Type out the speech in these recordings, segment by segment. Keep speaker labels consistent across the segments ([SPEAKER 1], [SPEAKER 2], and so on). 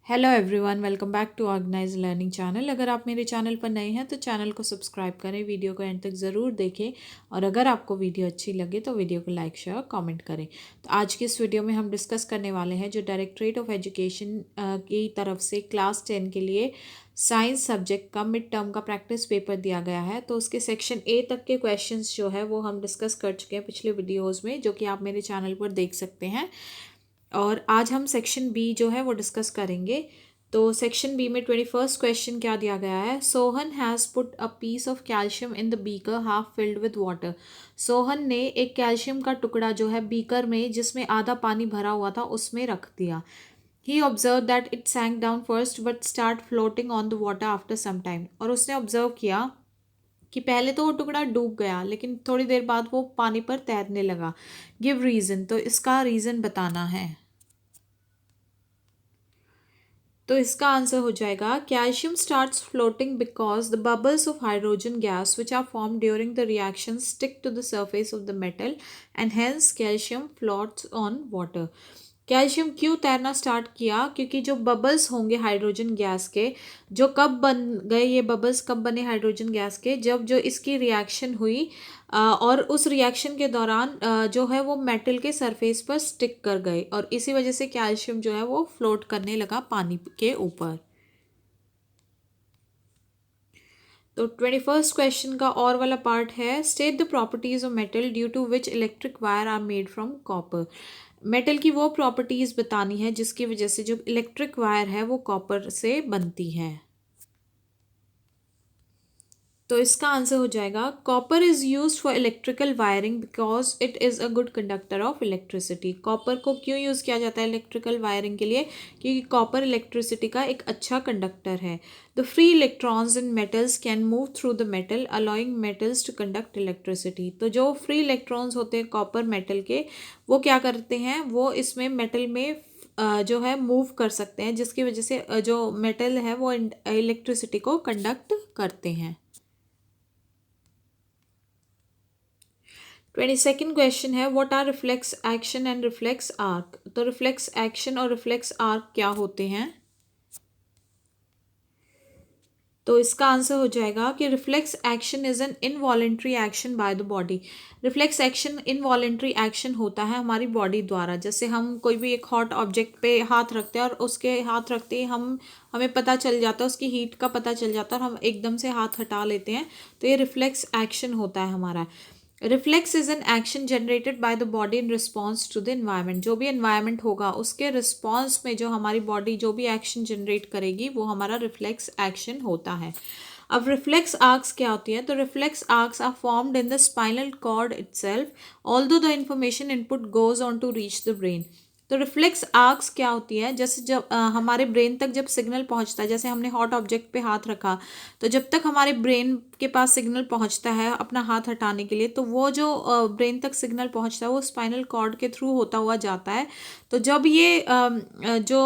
[SPEAKER 1] Hello everyone, welcome back to organize learning channel. अगर आप मेरे चैनल पर नए हैं तो चैनल को सब्सक्राइब करें, वीडियो को एंड तक ज़रूर देखें और अगर आपको वीडियो अच्छी लगे तो वीडियो को लाइक शेयर कमेंट करें। तो आज की इस वीडियो में हम डिस्कस करने वाले हैं जो डायरेक्टरेट ऑफ एजुकेशन की तरफ से क्लास 10 के लिए साइंस सब्जेक्ट का मिड टर्म का प्रैक्टिस पेपर दिया गया है। तो उसके सेक्शन ए तक के क्वेश्चंस जो है वो हम डिस्कस कर चुके हैं पिछले वीडियोज़ में, जो कि आप मेरे चैनल पर देख सकते हैं। और आज हम सेक्शन बी जो है वो डिस्कस करेंगे। तो सेक्शन बी में 21st क्वेश्चन क्या दिया गया है। Sohan has put a piece of calcium in the beaker half filled with water. Sohan ने एक कैल्शियम का टुकड़ा जो है बीकर में जिसमें आधा पानी भरा हुआ था उसमें रख दिया। He observe that it sank down first but start floating on the water after some time. और उसने ऑब्जर्व किया कि पहले तो वो टुकड़ा डूब गया लेकिन थोड़ी देर बाद वो पानी पर तैरने लगा। गिव रीज़न, तो इसका रीज़न बताना है। तो इसका आंसर हो जाएगा calcium starts floating because the bubbles of hydrogen gas which are form during the reaction stick to the surface of the metal and hence calcium floats on water. Calcium क्यों तैरना start किया? क्योंकि जो bubbles होंगे hydrogen gas के, जो कब बन गए ये बबल्स, कब बने हाइड्रोजन गैस के? जब जो इसकी रिएक्शन हुई और उस रिएक्शन के दौरान जो है वो मेटल के सरफेस पर स्टिक कर गए और इसी वजह से कैल्शियम जो है वो फ्लोट करने लगा पानी के ऊपर। तो 21st क्वेश्चन का और वाला पार्ट है, state the properties of metal due to which electric wire are made from copper. Metal की वो प्रॉपर्टीज बतानी है जिसकी वजह से जो इलेक्ट्रिक वायर है वो कॉपर से बनती है। तो इसका आंसर हो जाएगा copper is used for electrical wiring because it is a good conductor of electricity. Copper को क्यों यूज़ किया जाता है इलेक्ट्रिकल वायरिंग के लिए? क्योंकि कॉपर इलेक्ट्रिसिटी का एक अच्छा कंडक्टर है। The free electrons in metals can move through the metal allowing metals to conduct electricity. तो जो फ्री इलेक्ट्रॉन्स होते हैं कॉपर मेटल के, वो क्या करते हैं, वो इसमें मेटल में जो है मूव कर सकते हैं, जिसकी वजह से जो मेटल है वो इलेक्ट्रिसिटी को कंडक्ट करते हैं। 22nd क्वेश्चन है, what are reflex action and reflex arc. तो रिफ्लेक्स एक्शन और रिफ्लेक्स आर्क क्या होते हैं? तो इसका आंसर हो जाएगा कि reflex action is an involuntary action by the body. Reflex action involuntary action होता है हमारी बॉडी द्वारा। जैसे हम कोई भी एक हॉट ऑब्जेक्ट पे हाथ रखते हैं और उसके हाथ रखते ही हमें पता चल जाता है, उसकी हीट का पता चल जाता है और हम एकदम से हाथ हटा लेते हैं। तो ये रिफ्लेक्स एक्शन होता है हमारा। Reflex is an action generated by the body in response to the environment. जो भी इन्वायरमेंट होगा उसके रिस्पॉन्स में जो हमारी बॉडी जो भी एक्शन जनरेट करेगी वो हमारा रिफ्लेक्स एक्शन होता है। अब रिफ्लेक्स आर्क्स क्या होती है? तो reflex arcs are formed in the spinal cord itself although the information input goes on to reach the brain. तो रिफ्लेक्स आर्क्स क्या होती है? जैसे जब हमारे ब्रेन तक जब सिग्नल पहुंचता है, जैसे हमने हॉट ऑब्जेक्ट पे हाथ रखा, तो जब तक हमारे ब्रेन के पास सिग्नल पहुंचता है अपना हाथ हटाने के लिए, तो वो जो ब्रेन तक सिग्नल पहुंचता है वो स्पाइनल कॉर्ड के थ्रू होता हुआ जाता है। तो जब ये जो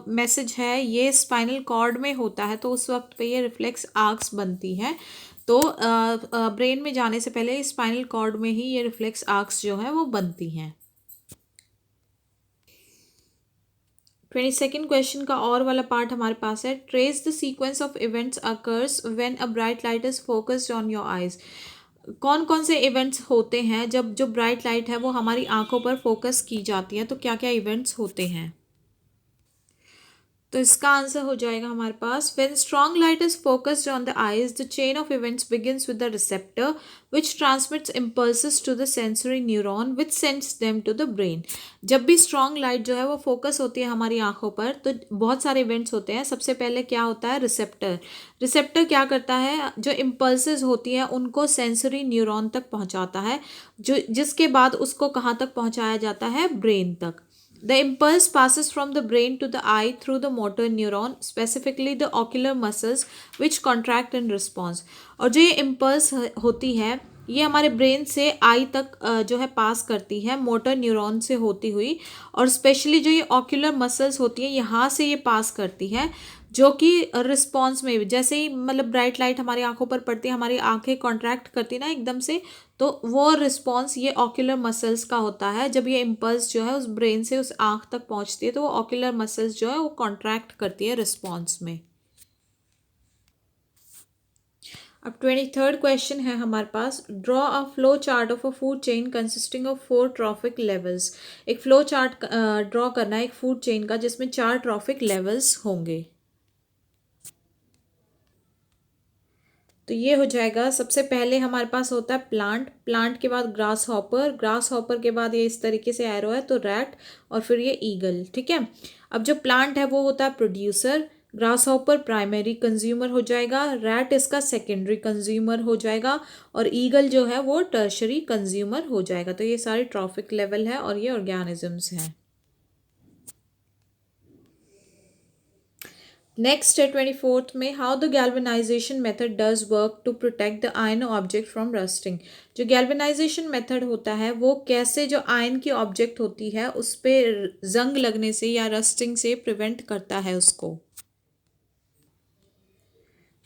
[SPEAKER 1] मैसेज है ये स्पाइनल कॉर्ड में होता है तो उस वक्त पे ये रिफ्लेक्स आर्क्स बनती है। तो ब्रेन में जाने से पहले स्पाइनल कॉर्ड में ही ये रिफ्लेक्स आर्क्स जो है वो बनती हैं। 22nd क्वेश्चन का और वाला पार्ट हमारे पास है, trace the sequence of events occurs when a bright light is focused on your eyes. कौन कौन से इवेंट्स होते हैं जब जो ब्राइट लाइट है वो हमारी आंखों पर फोकस की जाती है? तो क्या क्या इवेंट्स होते हैं? तो इसका आंसर हो जाएगा हमारे पास, when strong light is focused on the eyes the chain of events begins with the receptor which transmits impulses to the sensory neuron which sends them to the brain. जब भी स्ट्रॉन्ग लाइट जो है वो focus होती है हमारी आंखों पर तो बहुत सारे इवेंट्स होते हैं। सबसे पहले क्या होता है? रिसेप्टर। रिसेप्टर क्या करता है? जो इम्पल्सेस होती हैं उनको सेंसरी न्यूरॉन तक पहुंचाता है, जो जिसके बाद उसको कहाँ तक पहुंचाया जाता है? ब्रेन तक। The impulse passes from the brain to the eye through the motor neuron, specifically the ocular muscles, which contract in response. और जो ये impulse होती है ये हमारे ब्रेन से आई तक जो है पास करती है मोटर न्यूरॉन से होती हुई, और स्पेशली जो ये ऑक्यूलर मसल्स होती है यहाँ से ये पास करती है, जो कि रिस्पॉन्स में भी जैसे ही मतलब ब्राइट लाइट हमारी आंखों पर पड़ती है, हमारी आंखें कॉन्ट्रैक्ट करती है ना एकदम से, तो वो रिस्पॉन्स ये ऑक्यूलर मसल्स का होता है। जब ये इम्पल्स जो है उस ब्रेन से उस आंख तक पहुंचती है तो वो ऑक्यूलर मसल्स जो है वो कॉन्ट्रैक्ट करती है रिस्पॉन्स में। अब 23rd क्वेश्चन है हमारे पास, draw a flow chart of a food chain consisting of 4 trophic levels. एक फ्लो चार्ट ड्रॉ करना है एक फूड चेन का जिसमें 4 ट्रॉफिक लेवल्स होंगे। तो ये हो जाएगा, सबसे पहले हमारे पास होता है प्लांट, प्लांट के बाद ग्रास हॉपर, ग्रास हॉपर के बाद ये इस तरीके से एरो है तो रैट, और फिर ये ईगल। ठीक है, अब जो प्लांट है वो होता है producer, grass hopper primary consumer हो जाएगा, रैट इसका सेकेंडरी कंज्यूमर हो जाएगा, और ईगल जो है वो टर्शरी कंज्यूमर हो जाएगा। तो ये सारे ट्रॉफिक लेवल है और ये ऑर्गेनिजम्स हैं। नेक्स्ट है 24th में, how the galvanisation method does work to protect the iron object from rusting. जो गैल्वेनाइजेशन मेथड होता है वो कैसे जो आयन की ऑब्जेक्ट होती है उस पर जंग लगने से या रस्टिंग से प्रिवेंट करता है उसको।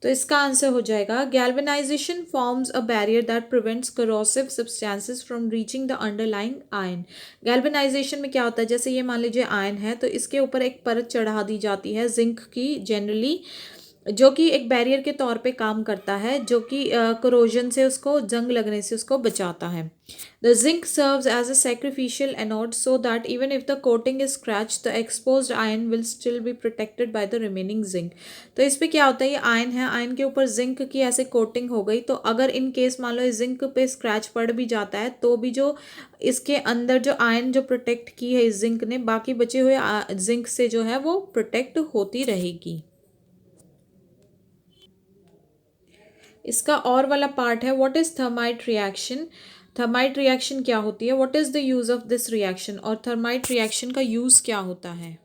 [SPEAKER 1] तो इसका आंसर हो जाएगा, galvanisation forms a barrier that prevents corrosive substances from reaching the underlying ion. Galvanisation में क्या होता है, जैसे ये मान लीजिए आयन है तो इसके ऊपर एक परत चढ़ा दी जाती है जिंक की जनरली, जो कि एक बैरियर के तौर पे काम करता है, जो कि करोजन से उसको जंग लगने से उसको बचाता है। The zinc serves as a sacrificial anode so that even if the coating is scratched the exposed iron will still be protected by the remaining zinc। तो इस पे क्या होता है, ये आयन है, आयन के ऊपर जिंक की ऐसे कोटिंग हो गई, तो अगर इन केस मान लो इस जिंक पे स्क्रैच पड़ भी जाता है तो भी जो इसके अंदर जो आयन जो प्रोटेक्ट की है इस जिंक ने, बाकी बचे हुए जिंक से जो है वो प्रोटेक्ट होती रहेगी। इसका और वाला पार्ट है, what is thermite reaction. Thermite reaction क्या होती है, what is the use of this reaction, और थर्माइट रिएक्शन का यूज क्या होता है।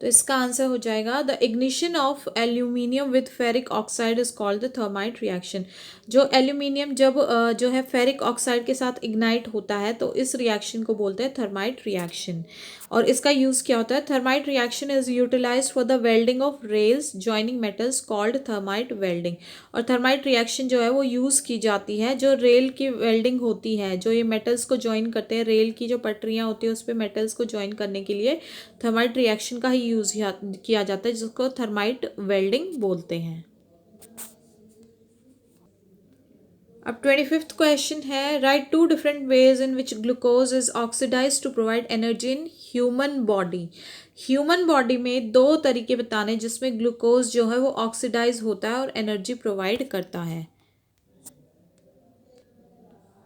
[SPEAKER 1] तो इसका आंसर हो जाएगा, the ignition of aluminium with ferric oxide is called the thermite reaction. जो एल्यूमिनियम जब जो है फेरिक ऑक्साइड के साथ इग्नाइट होता है तो इस रिएक्शन को बोलते हैं थर्माइट रिएक्शन। और इसका यूज़ क्या होता है, thermite reaction is utilised for the welding of rails joining metals called thermite welding. और थर्माइट रिएक्शन जो है वो यूज़ की जाती है जो रेल की वेल्डिंग होती है, जो ये मेटल्स को ज्वाइन करते हैं, रेल की जो पटरियाँ होती है उस पर मेटल्स को ज्वाइन करने के लिए थर्माइट रिएक्शन का ही यूज़ किया जाता है, जिसको थर्माइट वेल्डिंग बोलते हैं। अब 25th क्वेश्चन है, write 2 different ways in which glucose is oxidise to provide energy in human body. Human body में 2 तरीके बताने जिसमें ग्लूकोज जो है वो ऑक्सीडाइज होता है और एनर्जी प्रोवाइड करता है।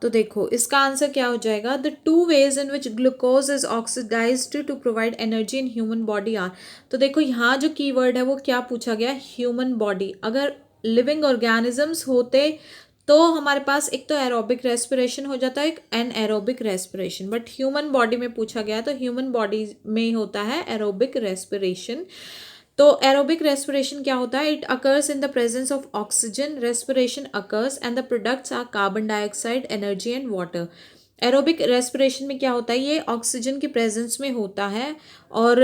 [SPEAKER 1] तो देखो इसका आंसर क्या हो जाएगा, the 2 ways in which glucose is oxidised to provide energy in human body are. तो देखो यहाँ जो कीवर्ड है वो क्या पूछा गया, ह्यूमन बॉडी। अगर लिविंग ऑर्गेनिजम्स होते तो हमारे पास एक तो एरोबिक रेस्पिरेशन हो जाता है, एक anaerobic respiration, but human body में पूछा गया तो ह्यूमन बॉडी में होता है एरोबिक रेस्पिरेशन। तो एरोबिक रेस्पिरेशन क्या होता है, it occurs in the presence of oxygen, respiration occurs and the products are carbon dioxide, energy and water. Aerobic respiration में क्या होता है, ये ऑक्सीजन की प्रेजेंस में होता है, और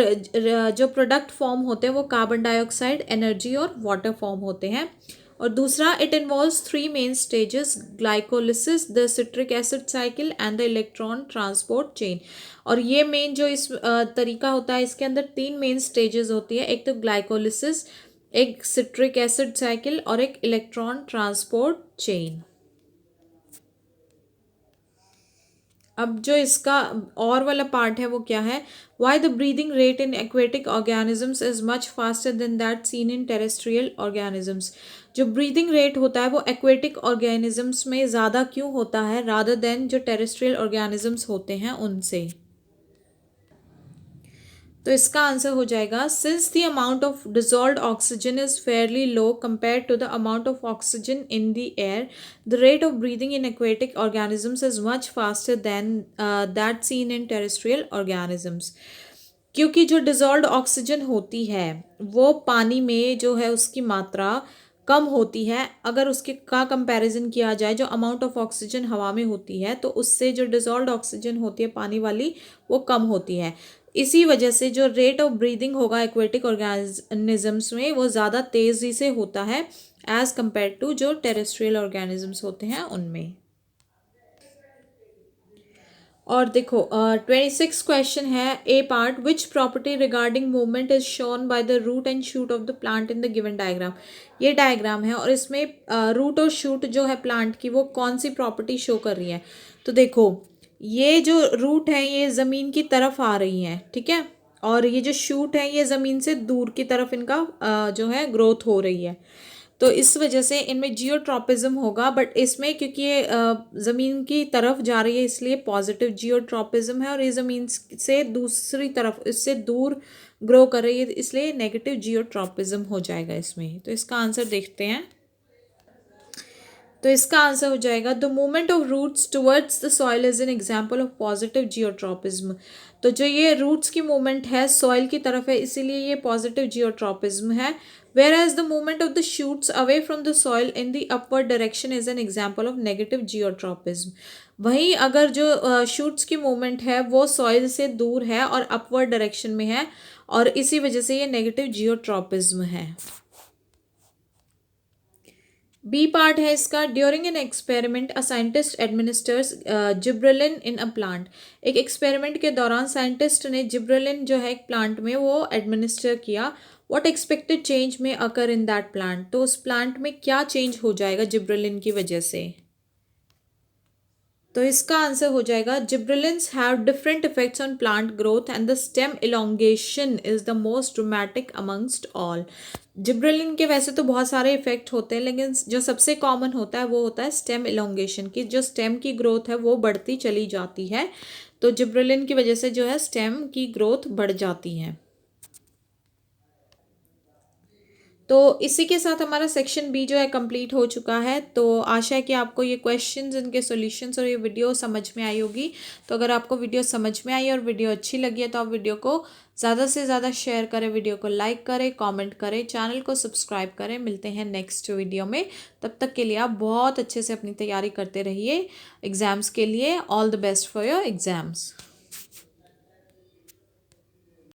[SPEAKER 1] जो प्रोडक्ट फॉर्म होते हैं वो कार्बन डाइऑक्साइड, एनर्जी और वाटर फॉर्म होते हैं। और दूसरा, it involves 3 main stages, glycolysis, the citric acid cycle and the electron transport chain. और ये मेन जो इस तरीका होता है इसके अंदर 3 मेन स्टेजेस होती है, एक तो ग्लाइकोलिसिस, एक सिट्रिक एसिड साइकिल और एक इलेक्ट्रॉन ट्रांसपोर्ट चेन। अब जो इसका और वाला पार्ट है वो क्या है, why the breathing rate in aquatic organisms is much faster than that seen in terrestrial organisms. जो ब्रीदिंग रेट होता है वो एक्वेटिक ऑर्गेनिजम्स में ज़्यादा क्यों होता है रादर देन जो टेरेस्ट्रियल ऑर्गेनिजम्स होते हैं उनसे। तो इसका आंसर हो जाएगा, since the amount of dissolved oxygen is fairly low compare to the amount of oxygen in the air, the rate of breathing in aquatic organisms is much faster than that seen in terrestrial organisms. क्योंकि जो dissolved oxygen होती है वो पानी में जो है उसकी मात्रा कम होती है अगर उसके का कंपैरिजन किया जाए जो अमाउंट ऑफ ऑक्सीजन हवा में होती है, तो उससे जो डिजॉल्व्ड ऑक्सीजन होती है पानी वाली वो कम होती है। इसी वजह से जो रेट ऑफ ब्रीदिंग होगा एक्वेटिक ऑर्गेनिजम्स में वो ज़्यादा तेज़ी से होता है एज़ कम्पेयर टू जो टेरेस्ट्रियल ऑर्गेनिजम्स होते हैं उनमें। और देखो 26 क्वेश्चन है A part, which property regarding movement is shown by the root and shoot of the plant in the given diagram. ये डायग्राम है और इसमें रूट और शूट जो है प्लांट की वो कौन सी प्रॉपर्टी शो कर रही है। तो देखो ये जो रूट है ये ज़मीन की तरफ आ रही है, ठीक है, और ये जो शूट है ये ज़मीन से दूर की तरफ इनका जो है ग्रोथ हो रही है। तो इस वजह से इनमें जियोट्रॉपिज्म होगा, बट इसमें क्योंकि ये ज़मीन की तरफ जा रही है इसलिए पॉजिटिव जियोट्रॉपिज्म है, और ये ज़मीन से दूसरी तरफ इससे दूर ग्रो कर रही है इसलिए नेगेटिव जियोट्रॉपिज्म हो जाएगा इसमें। तो इसका आंसर देखते हैं। तो इसका आंसर हो जाएगा the movement of roots towards the soil is an example of positive geotropism. तो जो ये रूट्स की मूवमेंट है सॉइल की तरफ है इसीलिए ये पॉजिटिव जियोट्रॉपिज्म है। Whereas the movement of the shoots away from the soil in the upward direction is an example of negative geotropism. वहीं अगर जो शूट्स की मूवमेंट है वो सॉइल से दूर है और अपवर्ड डायरेक्शन में है और इसी वजह से ये नेगेटिव जियोट्रॉपिज्म है। बी पार्ट है इसका, during an experiment a scientist administers gibberellin in a plant. एक एक्सपेरिमेंट के दौरान साइंटिस्ट ने जिब्रेलिन जो है एक प्लांट में वो एडमिनिस्टर किया। व्हाट एक्सपेक्टेड चेंज में अकर इन दैट प्लांट। तो उस प्लांट में क्या चेंज हो जाएगा जिब्रेलिन की वजह से। तो इसका आंसर हो जाएगा gibberellins have different effects on plant growth and the stem elongation is the most dramatic amongst all. Gibberellin के वैसे तो बहुत सारे इफेक्ट होते हैं लेकिन जो सबसे कॉमन होता है वो होता है स्टेम इलोंगेशन की, जो स्टेम की ग्रोथ है वो बढ़ती चली जाती है। तो जिब्रेलिन की वजह से जो है स्टेम की ग्रोथ बढ़ जाती है। तो इसी के साथ हमारा सेक्शन बी जो है कंप्लीट हो चुका है। तो आशा है कि आपको ये क्वेश्चंस, इनके सॉल्यूशंस और ये वीडियो समझ में आई होगी। तो अगर आपको वीडियो समझ में आई और वीडियो अच्छी लगी है तो आप वीडियो को ज़्यादा से ज़्यादा शेयर करें, वीडियो को लाइक करें, कमेंट करें, चैनल को सब्सक्राइब करें। मिलते हैं नेक्स्ट वीडियो में, तब तक के लिए आप बहुत अच्छे से अपनी तैयारी करते रहिए एग्ज़ाम्स के लिए। All the best for your exams.